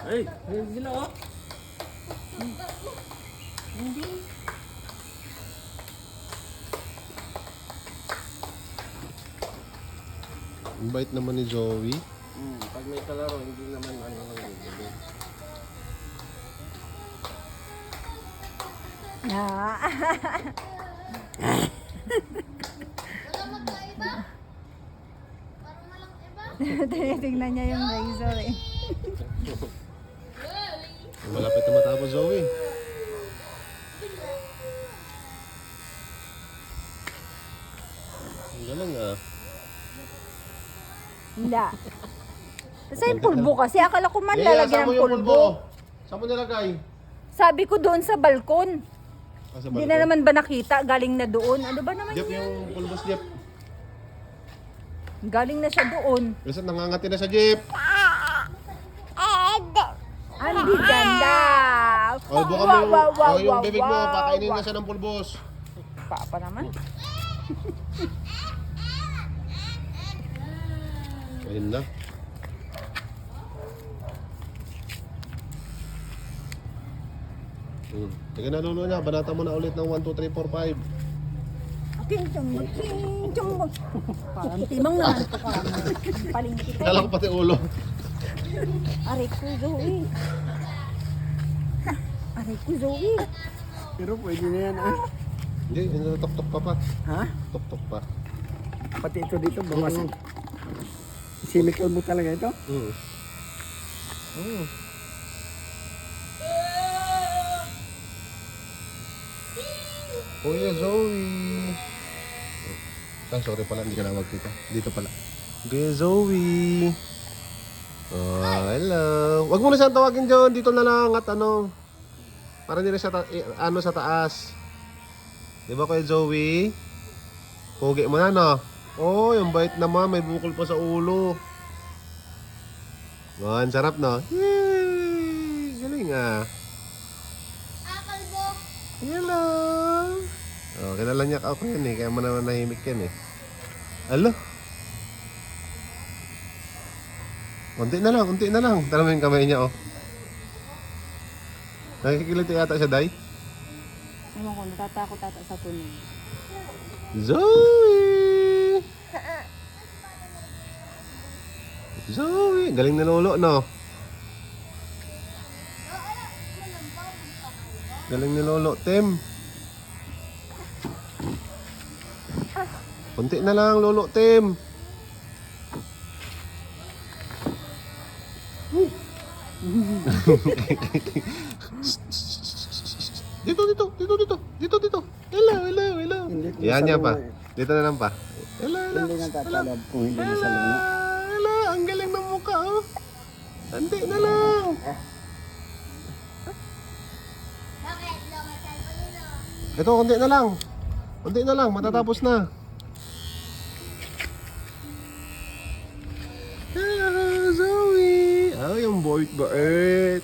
Ay, ayun sila oh. Ang bait naman ni Zoe. Pag may kalaro, hindi naman ano lang hindi. Ah. Wala magkaiba? Parang walang iba? Tinitingnan niya yung razor eh. Malapit na matapos, Zoe. Ang galing ah. Hindi. Kasi yung pulbo kasi, akala ko man Yeah, lalagyan saan mo ng yung pulbo. Saan mo nilagay? Sabi ko doon sa balkon. Sa Hindi na naman ba nakita? Galing na doon. Ano ba naman Jeep, yan? yung pulbos, Jeep. Galing na siya doon. Kasi nangangati na sa Jeep. Andi ganda! O, buka mo yung bibig mo. Pakainin na siya ng pulbos. Pa naman. Ayun na. Sige na, Lolo niya. Banata mo na ulit ng 1, 2, 3, 4, 5. King-chong mo. Parang timang naman ito ka. Palingki ko. Kala ko pati ulo. Aray ko, Zoe. Aray ko, Zoe. Pero pwede na yan ah. Hindi, tok-tok pa pa. Ha? Tok-tok pa. Pati ito dito, bawasan. Silikon mo talaga ito? Kuya Zoe. Ah, sorry pala, hindi ka nawag kita. Dito pala. Kuya Zoe. Oh, hello. Wag mo na siyang tawagin dyan. Dito na lang at ano. Para nila sa, ano sa taas. Di ba Kuya Zoe? Pogi mo na, no? Oh, yung bait naman. May bukol pa sa ulo. Man, sarap, no? Yay! Galing, ah. Kalbo. Hello! Oh, kilala niya ako yan eh. Kaya mo naman nahimik yan eh. Alo? Unti na lang, unti na lang. Tara mo yung kamay niya, oh. Nakikiliti yata siya, Day? Ewan ko, natatakot ata sa tunog. Zoe! Zoe! Galing na lolo, no? Galing ni lolo, Tim. Kunti na lang, lolo, Tim. Dito. Hello. Yan niya pa. Dito na lang pa. Hello. Hindi nga tatalab kung hindi na sa luna. Hello, ang galing ng mukha, oh. Kunti na lang. Bakit? Lumatal pa rin oh. Ito, kunti na lang. Kunti na lang, matatapos na. Hello, Zoe. Ay, ang bait-bait.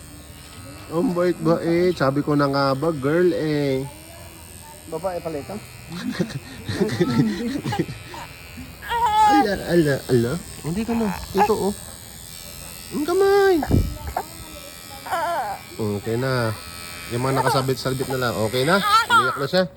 Ang bait-bait. Sabi ko na nga ba, girl eh. Babae pala ito? Ala. Oh, dito na. Dito, oh. Ang kamay. Okay na. Yung mga nakasabit-sabit na lang. Okay na? Umiyak na siya.